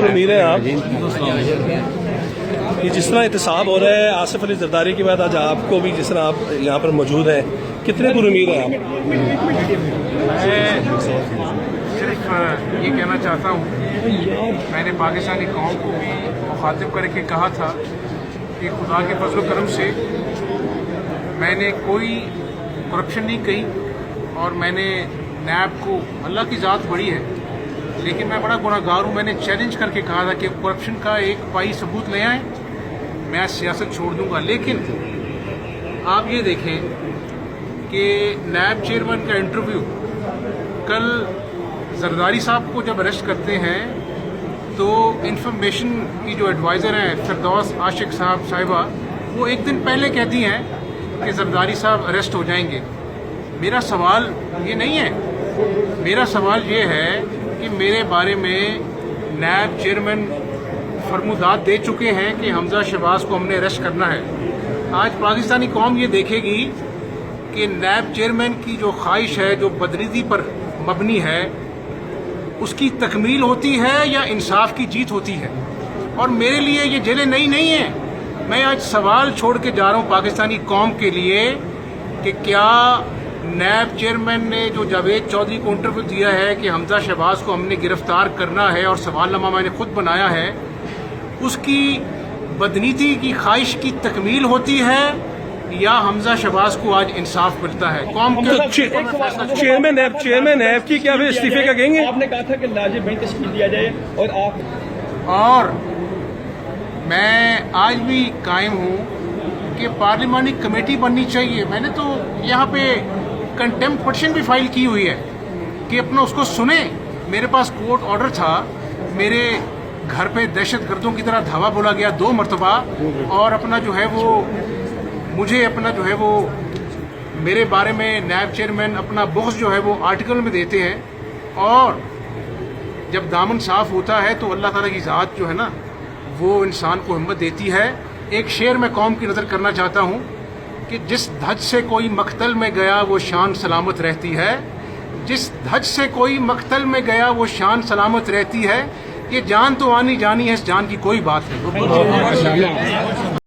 उम्मीद है आप कि जिस तरह एहतसाब हो रहा है आसिफ अली जरदारी के बाद आज आपको भी जिस तरह आप यहाँ पर मौजूद हैं, कितने उम्मीद है आप? सिर्फ ये कहना चाहता हूँ, मैंने पाकिस्तानी कौम को भी मुखातिब करके कहा था कि खुदा के फजल करम से मैंने कोई करप्शन नहीं कही और मैंने नैब को, अल्लाह की ज़ात बड़ी है लेकिन मैं बड़ा गुनहगार हूँ, मैंने चैलेंज करके कहा था कि करप्शन का एक पाई सबूत ले आएँ, मैं सियासत छोड़ दूँगा। लेकिन आप ये देखें कि नैब चेयरमैन का इंटरव्यू, कल जरदारी साहब को जब अरेस्ट करते हैं तो इंफॉर्मेशन की जो एडवाइज़र हैं फिरदौस आशिक साहिबा, वो एक दिन पहले कहती हैं कि जरदारी साहब अरेस्ट हो जाएंगे। मेरा सवाल ये नहीं है, मेरा सवाल ये है कि मेरे बारे में नैब चेयरमैन फरमुदात दे चुके हैं कि हमजा शहबाज को हमने अरेस्ट करना है। आज पाकिस्तानी कौम ये देखेगी कि नैब चेयरमैन की जो ख्वाहिश है, जो बदनीति पर मबनी है, उसकी तकमील होती है या इंसाफ की जीत होती है। और मेरे लिए ये जेलें नहीं हैं। मैं आज सवाल छोड़ के जा रहा हूँ पाकिस्तानी कौम के लिए कि क्या नैब चेयरमैन ने जो जावेद चौधरी को इंटरव्यू दिया है कि हमजा शहबाज को हमने गिरफ्तार करना है और सवालनामा मैंने खुद बनाया है, उसकी बदनीति की ख्वाहिश की तकमील होती है या हमजा शहबाज को आज इंसाफ मिलता है? कौम चेयरमैन नैब की क्या वे इस्तीफे का कहेंगे? आपने कहा था कि लाजिम बेंच तश्कील दिया जाए और मैं आज भी कायम हूँ कि पार्लिमानी कमेटी बननी चाहिए। मैंने तो यहाँ पे कंटेम्प्ट पिटीशन भी फाइल की हुई है कि अपना उसको सुने। मेरे पास कोर्ट ऑर्डर था, मेरे घर पे दहशत गर्दों की तरह धावा बोला गया 2 मरतबा और अपना जो है वो मुझे अपना जो है वो मेरे बारे में नैब चेयरमैन अपना बुग़्ज़ जो है वो आर्टिकल में देते हैं। और जब दामन साफ होता है तो अल्लाह ताला की ज़ात जो है ना वो इंसान को हिम्मत देती है। एक शेर मैं कौम की नज़र करना चाहता हूँ कि जिस धज से कोई मख्तल में गया वो शान सलामत रहती है, जिस धज से कोई मख्तल में गया वो शान सलामत रहती है। ये जान तो आनी जानी है, इस जान की कोई बात नहीं।